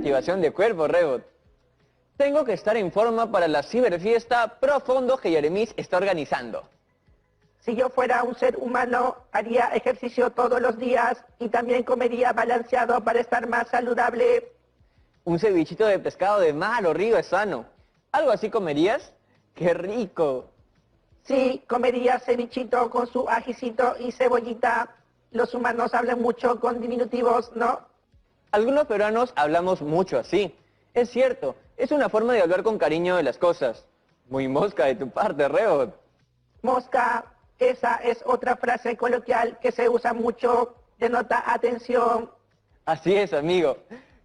activación de cuerpo, Rebot. Tengo que estar en forma para la ciberfiesta profundo que Jeremías está organizando. Si yo fuera un ser humano, haría ejercicio todos los días y también comería balanceado para estar más saludable. Un cevichito de pescado de mar o río es sano. ¿Algo así comerías? ¡Qué rico! Sí, comería cevichito con su ajicito y cebollita. Los humanos hablan mucho con diminutivos, ¿no? Algunos peruanos hablamos mucho así. Es cierto, es una forma de hablar con cariño de las cosas. Muy mosca de tu parte, Rebot. Mosca, esa es otra frase coloquial que se usa mucho, denota atención. Así es, amigo.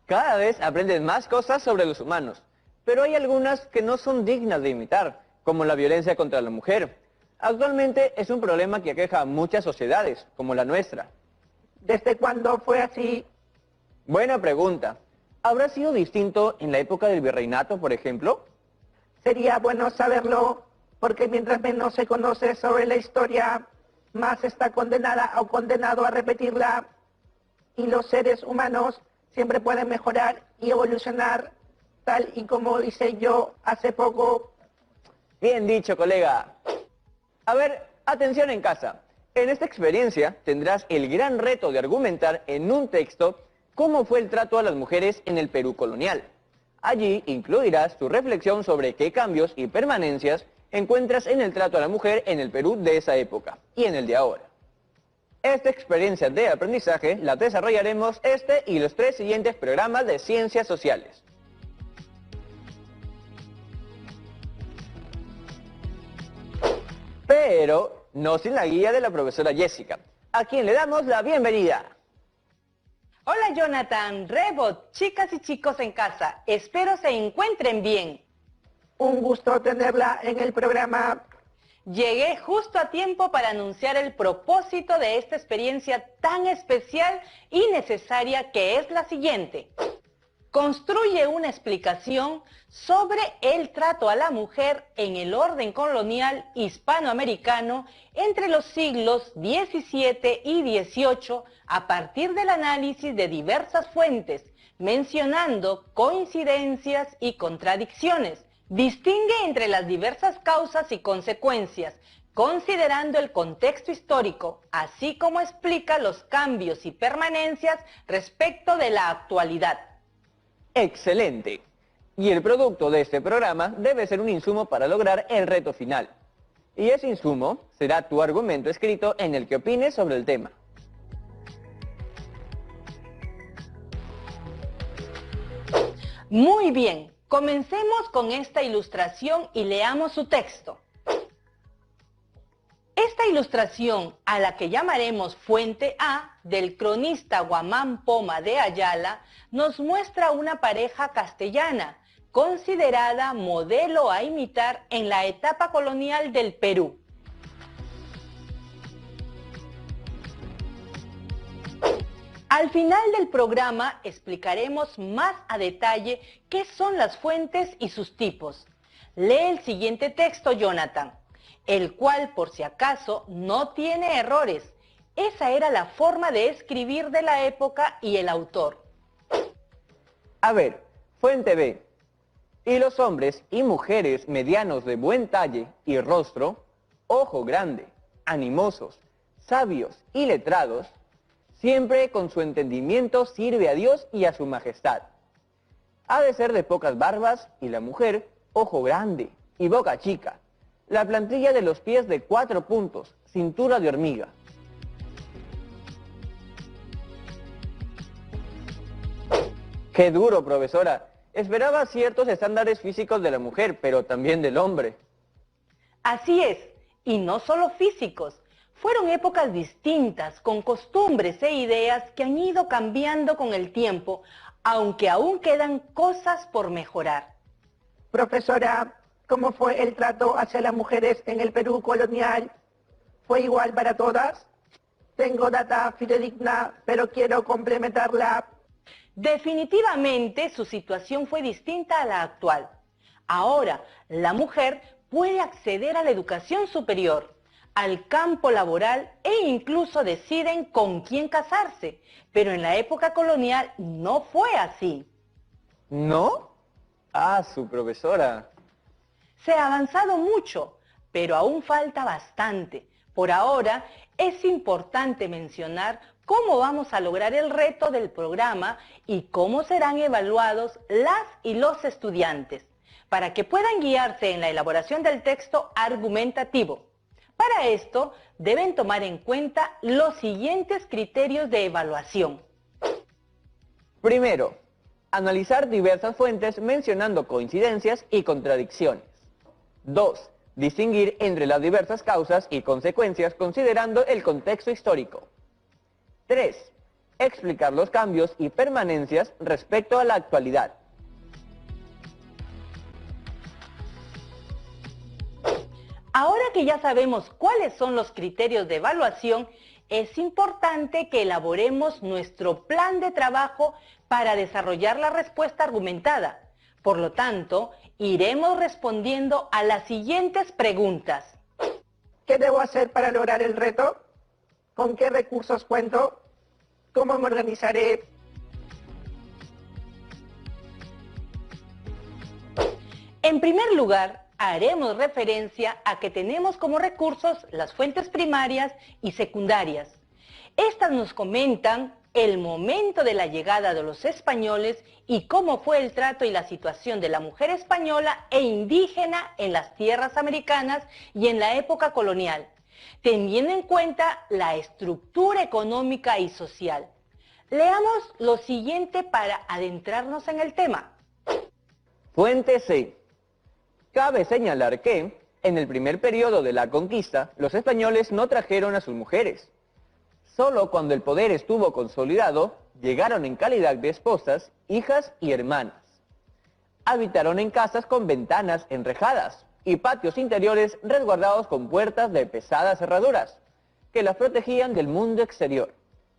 Cada vez aprendes más cosas sobre los humanos, pero hay algunas que no son dignas de imitar, como la violencia contra la mujer. Actualmente es un problema que aqueja a muchas sociedades, como la nuestra. ¿Desde cuándo fue así? Buena pregunta. ¿Habrá sido distinto en la época del virreinato, por ejemplo? Sería bueno saberlo, porque mientras menos se conoce sobre la historia, más está condenada o condenado a repetirla. Y los seres humanos siempre pueden mejorar y evolucionar, tal y como hice yo hace poco. Bien dicho, colega. A ver, atención en casa. En esta experiencia tendrás el gran reto de argumentar en un texto cómo fue el trato a las mujeres en el Perú colonial. Allí incluirás tu reflexión sobre qué cambios y permanencias encuentras en el trato a la mujer en el Perú de esa época y en el de ahora. Esta experiencia de aprendizaje la desarrollaremos este y los 3 siguientes programas de Ciencias Sociales. Pero no sin la guía de la profesora Jessica, a quien le damos la bienvenida. Hola Jonathan, Rebot, chicas y chicos en casa, espero se encuentren bien. Un gusto tenerla en el programa. Llegué justo a tiempo para anunciar el propósito de esta experiencia tan especial y necesaria que es la siguiente. Construye una explicación sobre el trato a la mujer en el orden colonial hispanoamericano entre los siglos XVII y XVIII a partir del análisis de diversas fuentes, mencionando coincidencias y contradicciones. Distingue entre las diversas causas y consecuencias, considerando el contexto histórico, así como explica los cambios y permanencias respecto de la actualidad. ¡Excelente! Y el producto de este programa debe ser un insumo para lograr el reto final. Y ese insumo será tu argumento escrito en el que opines sobre el tema. Muy bien, comencemos con esta ilustración y leamos su texto. Esta ilustración, a la que llamaremos Fuente A, del cronista Guamán Poma de Ayala, nos muestra una pareja castellana, considerada modelo a imitar en la etapa colonial del Perú. Al final del programa explicaremos más a detalle qué son las fuentes y sus tipos. Lee el siguiente texto, Jonathan, el cual, por si acaso, no tiene errores. Esa era la forma de escribir de la época y el autor. A ver, fuente B. Y los hombres y mujeres medianos de buen talle y rostro, ojo grande, animosos, sabios y letrados, siempre con su entendimiento sirve a Dios y a su majestad. Ha de ser de pocas barbas y la mujer, ojo grande y boca chica. La plantilla de los pies de 4 puntos, cintura de hormiga. ¡Qué duro, profesora! Esperaba ciertos estándares físicos de la mujer, pero también del hombre. Así es, y no solo físicos. Fueron épocas distintas, con costumbres e ideas que han ido cambiando con el tiempo, aunque aún quedan cosas por mejorar. Profesora, ¿cómo fue el trato hacia las mujeres en el Perú colonial? ¿Fue igual para todas? Tengo data fidedigna, pero quiero complementarla. Definitivamente su situación fue distinta a la actual. Ahora, la mujer puede acceder a la educación superior, al campo laboral e incluso deciden con quién casarse, pero en la época colonial no fue así. ¿No? Ah, su profesora. Se ha avanzado mucho, pero aún falta bastante. Por ahora, es importante mencionar cómo vamos a lograr el reto del programa y cómo serán evaluados las y los estudiantes, para que puedan guiarse en la elaboración del texto argumentativo. Para esto, deben tomar en cuenta los siguientes criterios de evaluación. Primero, analizar diversas fuentes mencionando coincidencias y contradicciones. 2. Distinguir entre las diversas causas y consecuencias considerando el contexto histórico. 3. Explicar los cambios y permanencias respecto a la actualidad. Ahora que ya sabemos cuáles son los criterios de evaluación, es importante que elaboremos nuestro plan de trabajo para desarrollar la respuesta argumentada. Por lo tanto, iremos respondiendo a las siguientes preguntas. ¿Qué debo hacer para lograr el reto? ¿Con qué recursos cuento? ¿Cómo me organizaré? En primer lugar, haremos referencia a que tenemos como recursos las fuentes primarias y secundarias. Estas nos comentan el momento de la llegada de los españoles y cómo fue el trato y la situación de la mujer española e indígena en las tierras americanas y en la época colonial, teniendo en cuenta la estructura económica y social. Leamos lo siguiente para adentrarnos en el tema. Fuente C. Cabe señalar que, en el primer periodo de la conquista, los españoles no trajeron a sus mujeres. Solo cuando el poder estuvo consolidado, llegaron en calidad de esposas, hijas y hermanas. Habitaron en casas con ventanas enrejadas y patios interiores resguardados con puertas de pesadas cerraduras, que las protegían del mundo exterior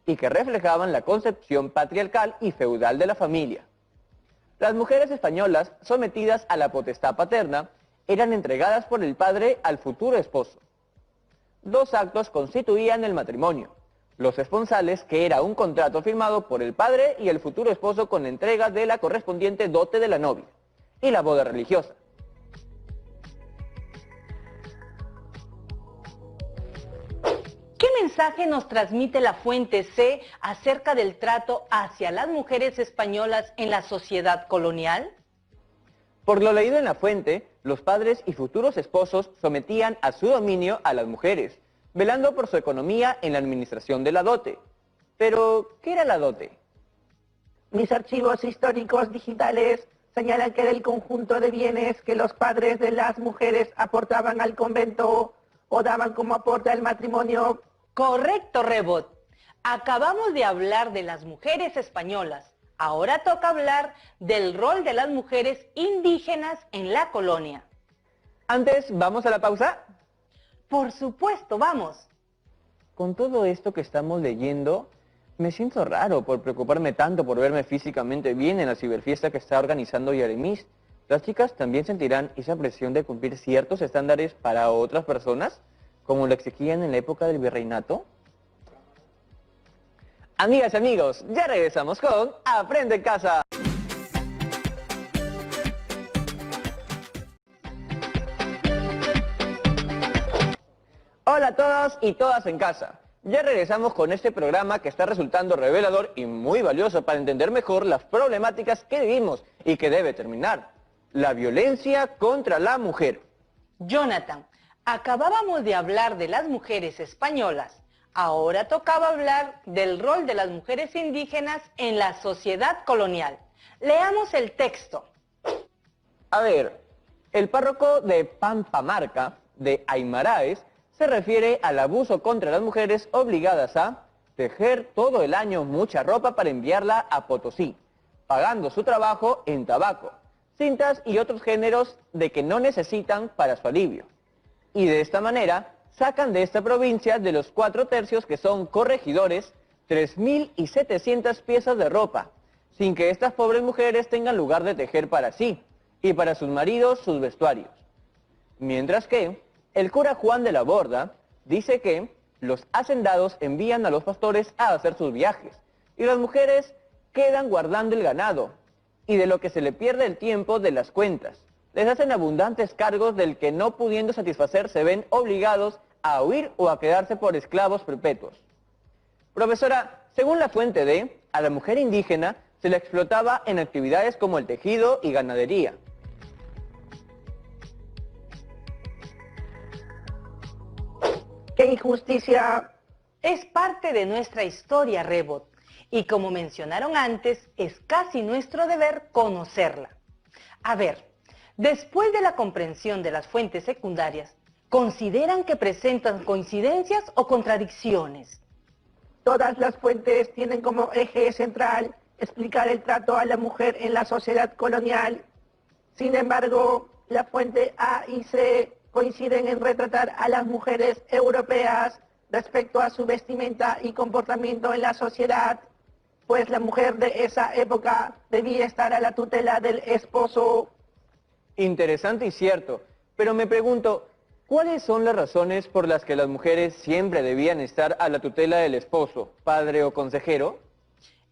y que reflejaban la concepción patriarcal y feudal de la familia. Las mujeres españolas, sometidas a la potestad paterna, eran entregadas por el padre al futuro esposo. 2 actos constituían el matrimonio: los esponsales, que era un contrato firmado por el padre y el futuro esposo con entrega de la correspondiente dote de la novia, y la boda religiosa. ¿Qué mensaje nos transmite la fuente C acerca del trato hacia las mujeres españolas en la sociedad colonial? Por lo leído en la fuente, los padres y futuros esposos sometían a su dominio a las mujeres, velando por su economía en la administración de la dote. Pero, ¿qué era la dote? Mis archivos históricos digitales señalan que era el conjunto de bienes que los padres de las mujeres aportaban al convento o daban como aporte al matrimonio. Correcto, Rebot. Acabamos de hablar de las mujeres españolas. Ahora toca hablar del rol de las mujeres indígenas en la colonia. Antes, ¿vamos a la pausa? Por supuesto, vamos. Con todo esto que estamos leyendo, me siento raro por preocuparme tanto por verme físicamente bien en la ciberfiesta que está organizando Yaremis. ¿Las chicas también sentirán esa presión de cumplir ciertos estándares para otras personas, como lo exigían en la época del virreinato? Amigas y amigos, ya regresamos con Aprende en Casa. Hola a todos y todas en casa. Ya regresamos con este programa que está resultando revelador y muy valioso para entender mejor las problemáticas que vivimos y que debe terminar: la violencia contra la mujer. Jonathan, acabábamos de hablar de las mujeres españolas. Ahora tocaba hablar del rol de las mujeres indígenas en la sociedad colonial. Leamos el texto. A ver, el párroco de Pampamarca, de Aymaraes, se refiere al abuso contra las mujeres obligadas a tejer todo el año mucha ropa para enviarla a Potosí, pagando su trabajo en tabaco, cintas y otros géneros de que no necesitan para su alivio. Y de esta manera sacan de esta provincia, de los 4/3 que son corregidores, 3.700 piezas de ropa, sin que estas pobres mujeres tengan lugar de tejer para sí y para sus maridos sus vestuarios. Mientras que el cura Juan de la Borda dice que los hacendados envían a los pastores a hacer sus viajes y las mujeres quedan guardando el ganado, y de lo que se le pierde el tiempo de las cuentas. Les hacen abundantes cargos del que no pudiendo satisfacer se ven obligados a huir o a quedarse por esclavos perpetuos. Profesora, según la fuente D, a la mujer indígena se la explotaba en actividades como el tejido y ganadería. ¡Qué injusticia! Es parte de nuestra historia, Rebot, y como mencionaron antes, es casi nuestro deber conocerla. A ver, después de la comprensión de las fuentes secundarias, ¿consideran que presentan coincidencias o contradicciones? Todas las fuentes tienen como eje central explicar el trato a la mujer en la sociedad colonial. Sin embargo, la fuente A y C coinciden en retratar a las mujeres europeas respecto a su vestimenta y comportamiento en la sociedad, pues la mujer de esa época debía estar a la tutela del esposo. Interesante y cierto, pero me pregunto, ¿cuáles son las razones por las que las mujeres siempre debían estar a la tutela del esposo, padre o consejero?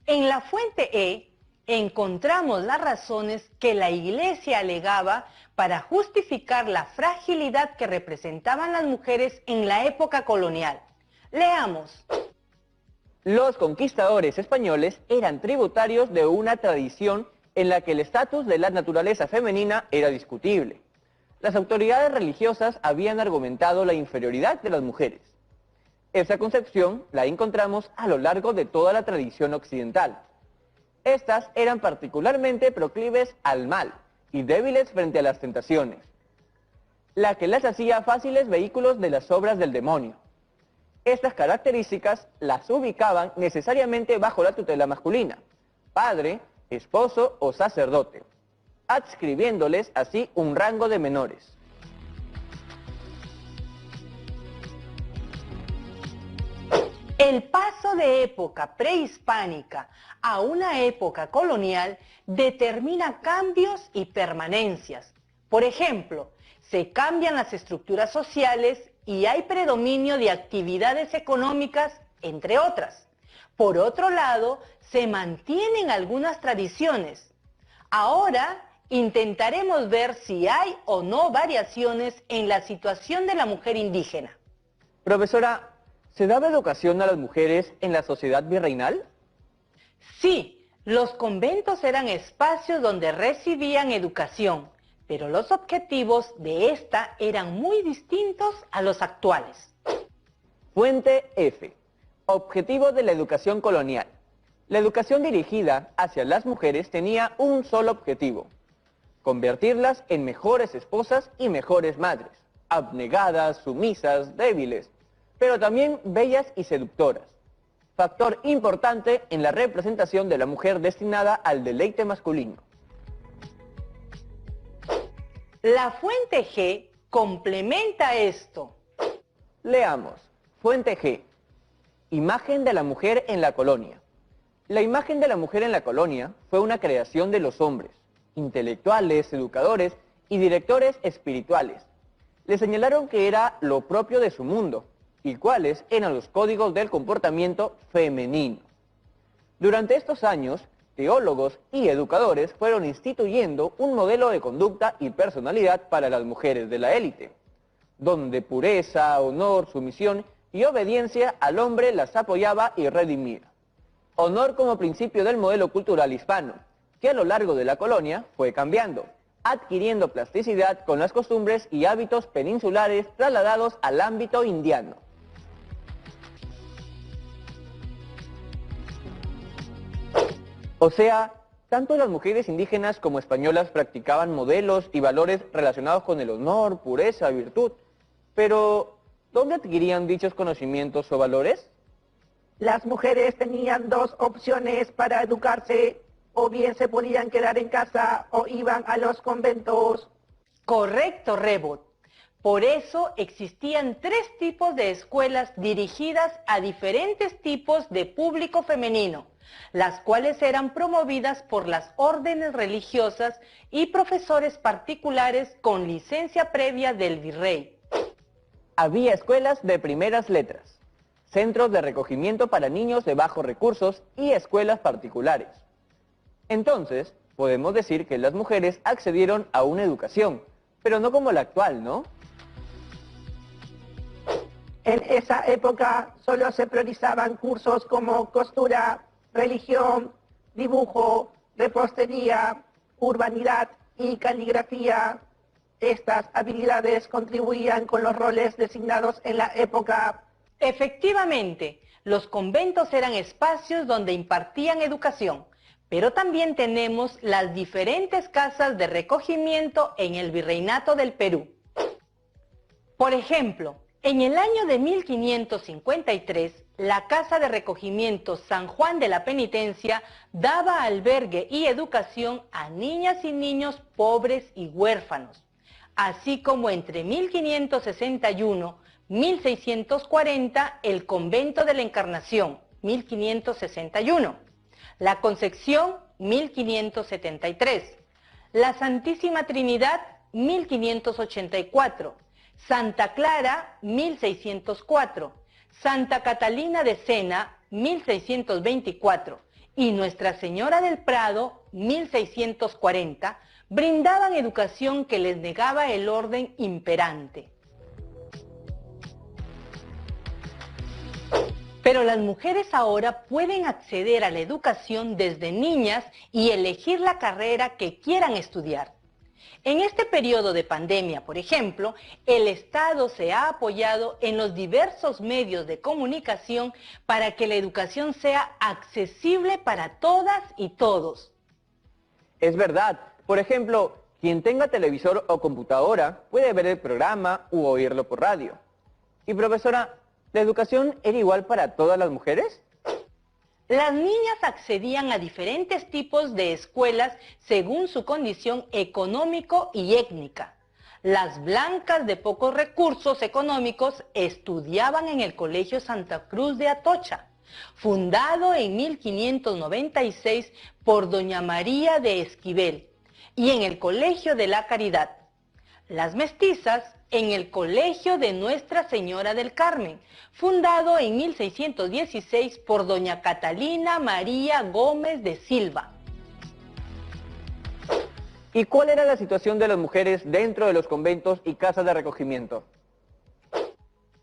En la fuente E encontramos las razones que la Iglesia alegaba para justificar la fragilidad que representaban las mujeres en la época colonial. Leamos. Los conquistadores españoles eran tributarios de una tradición en la que el estatus de la naturaleza femenina era discutible. Las autoridades religiosas habían argumentado la inferioridad de las mujeres. Esa concepción la encontramos a lo largo de toda la tradición occidental. Estas eran particularmente proclives al mal y débiles frente a las tentaciones, la que las hacía fáciles vehículos de las obras del demonio. Estas características las ubicaban necesariamente bajo la tutela masculina, padre, esposo o sacerdote, adscribiéndoles así un rango de menores. El paso de época prehispánica a una época colonial determina cambios y permanencias. Por ejemplo, se cambian las estructuras sociales y hay predominio de actividades económicas, entre otras. Por otro lado, se mantienen algunas tradiciones. Ahora intentaremos ver si hay o no variaciones en la situación de la mujer indígena. Profesora, ¿se daba educación a las mujeres en la sociedad virreinal? Sí, los conventos eran espacios donde recibían educación, pero los objetivos de esta eran muy distintos a los actuales. Fuente F. Objetivo de la educación colonial. La educación dirigida hacia las mujeres tenía un solo objetivo: convertirlas en mejores esposas y mejores madres, abnegadas, sumisas, débiles, pero también bellas y seductoras. Factor importante en la representación de la mujer destinada al deleite masculino. La fuente G complementa esto. Leamos. Fuente G. Imagen de la mujer en la colonia. La imagen de la mujer en la colonia fue una creación de los hombres, intelectuales, educadores y directores espirituales. Le señalaron que era lo propio de su mundo y cuáles eran los códigos del comportamiento femenino. Durante estos años, teólogos y educadores fueron instituyendo un modelo de conducta y personalidad para las mujeres de la élite, donde pureza, honor, sumisión y obediencia al hombre las apoyaba y redimía. Honor como principio del modelo cultural hispano, que a lo largo de la colonia fue cambiando, adquiriendo plasticidad con las costumbres y hábitos peninsulares trasladados al ámbito indiano. O sea, tanto las mujeres indígenas como españolas practicaban modelos y valores relacionados con el honor, pureza, virtud. Pero, ¿dónde adquirían dichos conocimientos o valores? Las mujeres tenían dos opciones para educarse: o bien se podían quedar en casa o iban a los conventos. Correcto, Rebot. Por eso existían 3 tipos de escuelas dirigidas a diferentes tipos de público femenino, las cuales eran promovidas por las órdenes religiosas y profesores particulares con licencia previa del virrey. Había escuelas de primeras letras, centros de recogimiento para niños de bajos recursos y escuelas particulares. Entonces, podemos decir que las mujeres accedieron a una educación, pero no como la actual, ¿no? En esa época solo se priorizaban cursos como costura, religión, dibujo, repostería, urbanidad y caligrafía. Estas habilidades contribuían con los roles designados en la época. Efectivamente, los conventos eran espacios donde impartían educación, pero también tenemos las diferentes casas de recogimiento en el Virreinato del Perú. Por ejemplo, en el año de 1553, la Casa de Recogimiento San Juan de la Penitencia daba albergue y educación a niñas y niños pobres y huérfanos, así como entre 1561 y 1640 el Convento de la Encarnación, 1561, la Concepción, 1573, la Santísima Trinidad, 1584, Santa Clara, 1604, Santa Catalina de Sena, 1624, y Nuestra Señora del Prado, 1640, brindaban educación que les negaba el orden imperante. Pero las mujeres ahora pueden acceder a la educación desde niñas y elegir la carrera que quieran estudiar. En este periodo de pandemia, por ejemplo, el Estado se ha apoyado en los diversos medios de comunicación para que la educación sea accesible para todas y todos. Es verdad. Por ejemplo, quien tenga televisor o computadora puede ver el programa u oírlo por radio. Y profesora, ¿la educación era igual para todas las mujeres? Las niñas accedían a diferentes tipos de escuelas según su condición económico y étnica. Las blancas de pocos recursos económicos estudiaban en el Colegio Santa Cruz de Atocha, fundado en 1596 por doña María de Esquivel, y en el Colegio de la Caridad. Las mestizas en el Colegio de Nuestra Señora del Carmen, fundado en 1616 por doña Catalina María Gómez de Silva. ¿Y cuál era la situación de las mujeres dentro de los conventos y casas de recogimiento?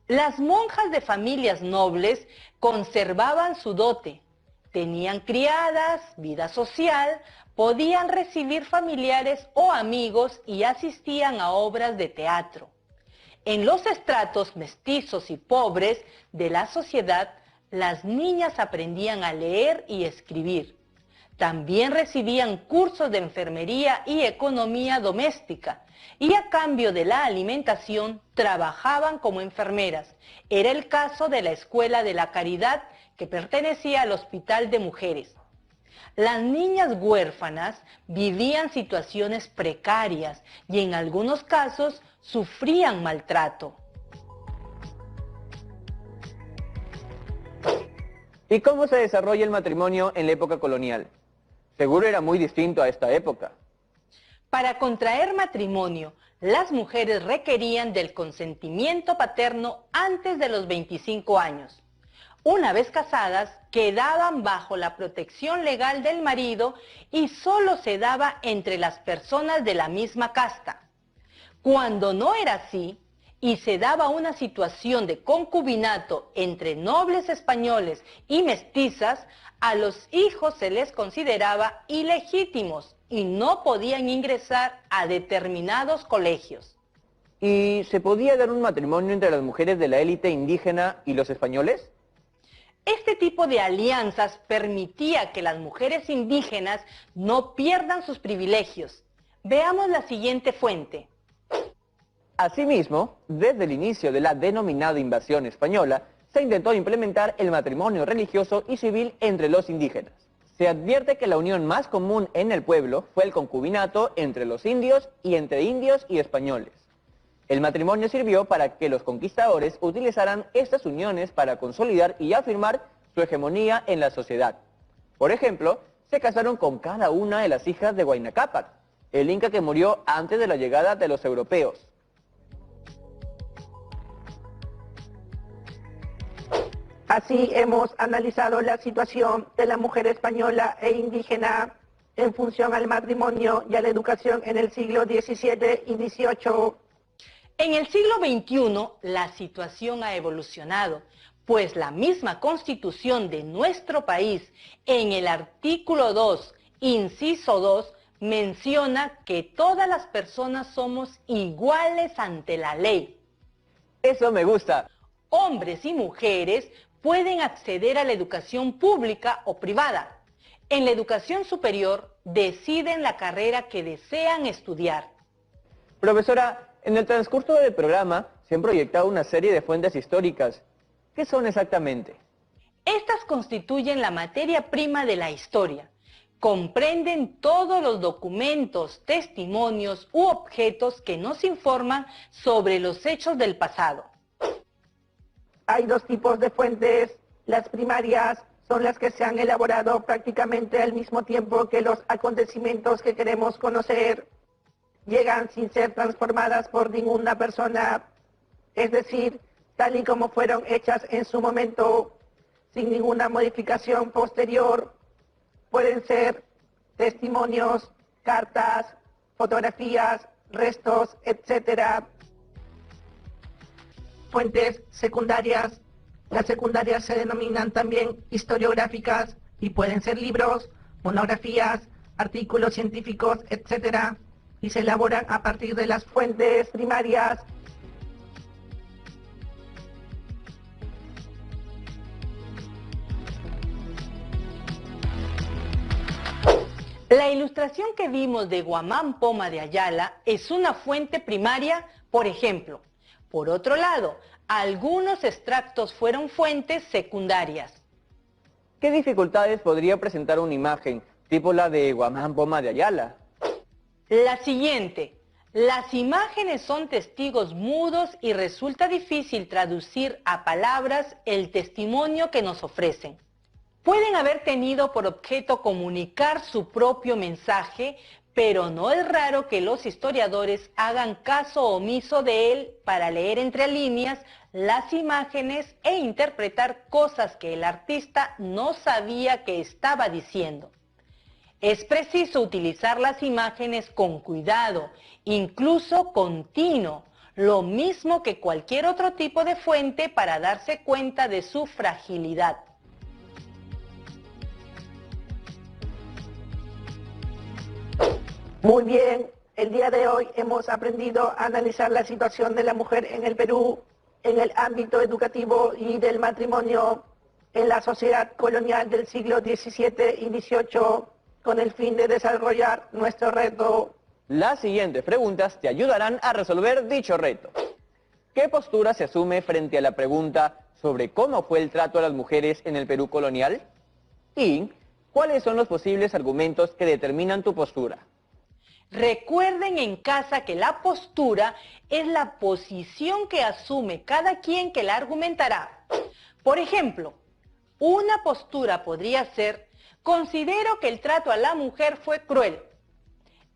Las monjas de familias nobles conservaban su dote, tenían criadas, vida social, podían recibir familiares o amigos y asistían a obras de teatro. En los estratos mestizos y pobres de la sociedad, las niñas aprendían a leer y escribir. También recibían cursos de enfermería y economía doméstica, y a cambio de la alimentación trabajaban como enfermeras. Era el caso de la Escuela de la Caridad, que pertenecía al Hospital de Mujeres. Las niñas huérfanas vivían situaciones precarias y en algunos casos sufrían maltrato. ¿Y cómo se desarrolla el matrimonio en la época colonial? Seguro era muy distinto a esta época. Para contraer matrimonio, las mujeres requerían del consentimiento paterno antes de los 25 años. Una vez casadas, quedaban bajo la protección legal del marido y solo se daba entre las personas de la misma casta. Cuando no era así, y se daba una situación de concubinato entre nobles españoles y mestizas, a los hijos se les consideraba ilegítimos y no podían ingresar a determinados colegios. ¿Y se podía dar un matrimonio entre las mujeres de la élite indígena y los españoles? Este tipo de alianzas permitía que las mujeres indígenas no pierdan sus privilegios. Veamos la siguiente fuente. Asimismo, desde el inicio de la denominada invasión española, se intentó implementar el matrimonio religioso y civil entre los indígenas. Se advierte que la unión más común en el pueblo fue el concubinato entre los indios y entre indios y españoles. El matrimonio sirvió para que los conquistadores utilizaran estas uniones para consolidar y afirmar su hegemonía en la sociedad. Por ejemplo, se casaron con cada una de las hijas de Huayna Cápac, el inca que murió antes de la llegada de los europeos. Así hemos analizado la situación de la mujer española e indígena en función al matrimonio y a la educación en el siglo XVII y XVIII. En el siglo XXI, la situación ha evolucionado, pues la misma Constitución de nuestro país, en el artículo 2, inciso 2, menciona que todas las personas somos iguales ante la ley. Eso me gusta. Hombres y mujeres pueden acceder a la educación pública o privada. En la educación superior, deciden la carrera que desean estudiar. Profesora, en el transcurso del programa se han proyectado una serie de fuentes históricas. ¿Qué son exactamente? Estas constituyen la materia prima de la historia. Comprenden todos los documentos, testimonios u objetos que nos informan sobre los hechos del pasado. Hay dos tipos de fuentes. Las primarias son las que se han elaborado prácticamente al mismo tiempo que los acontecimientos que queremos conocer. Llegan sin ser transformadas por ninguna persona, es decir, tal y como fueron hechas en su momento, sin ninguna modificación posterior. Pueden ser testimonios, cartas, fotografías, restos, etc. Fuentes secundarias. Las secundarias se denominan también historiográficas y pueden ser libros, monografías, artículos científicos, etc. y se elaboran a partir de las fuentes primarias. La ilustración que vimos de Guamán Poma de Ayala es una fuente primaria, por ejemplo. Por otro lado, algunos extractos fueron fuentes secundarias. ¿Qué dificultades podría presentar una imagen, tipo la de Guamán Poma de Ayala? La siguiente. Las imágenes son testigos mudos y resulta difícil traducir a palabras el testimonio que nos ofrecen. Pueden haber tenido por objeto comunicar su propio mensaje, pero no es raro que los historiadores hagan caso omiso de él para leer entre líneas las imágenes e interpretar cosas que el artista no sabía que estaba diciendo. Es preciso utilizar las imágenes con cuidado, incluso continuo, lo mismo que cualquier otro tipo de fuente para darse cuenta de su fragilidad. Muy bien, el día de hoy hemos aprendido a analizar la situación de la mujer en el Perú, en el ámbito educativo y del matrimonio, en la sociedad colonial del siglo XVII y XVIII, con el fin de desarrollar nuestro reto. Las siguientes preguntas te ayudarán a resolver dicho reto. ¿Qué postura se asume frente a la pregunta sobre cómo fue el trato a las mujeres en el Perú colonial? ¿Y cuáles son los posibles argumentos que determinan tu postura? Recuerden en casa que la postura es la posición que asume cada quien que la argumentará. Por ejemplo, una postura podría ser: considero que el trato a la mujer fue cruel.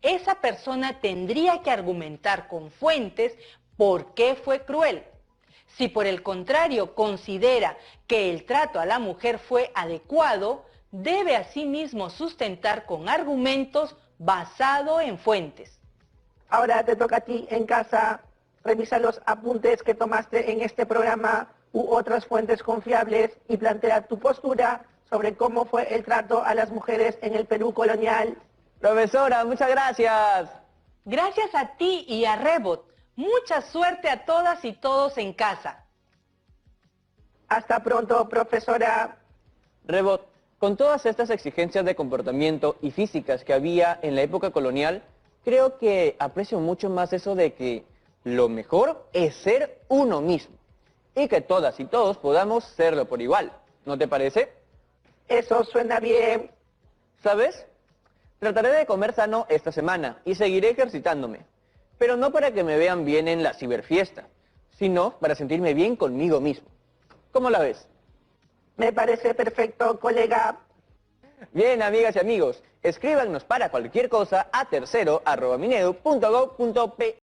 Esa persona tendría que argumentar con fuentes por qué fue cruel. Si por el contrario considera que el trato a la mujer fue adecuado, debe asimismo sustentar con argumentos basado en fuentes. Ahora te toca a ti en casa. Revisa los apuntes que tomaste en este programa u otras fuentes confiables y plantea tu postura sobre cómo fue el trato a las mujeres en el Perú colonial. Profesora, muchas gracias. Gracias a ti y a Rebot. Mucha suerte a todas y todos en casa. Hasta pronto, profesora. Rebot, con todas estas exigencias de comportamiento y físicas que había en la época colonial, creo que aprecio mucho más eso de que lo mejor es ser uno mismo y que todas y todos podamos serlo por igual. ¿No te parece? Eso suena bien. ¿Sabes? Trataré de comer sano esta semana y seguiré ejercitándome, pero no para que me vean bien en la ciberfiesta, sino para sentirme bien conmigo mismo. ¿Cómo la ves? Me parece perfecto, colega. Bien, amigas y amigos, escríbanos para cualquier cosa a tercero@minedu.gov.p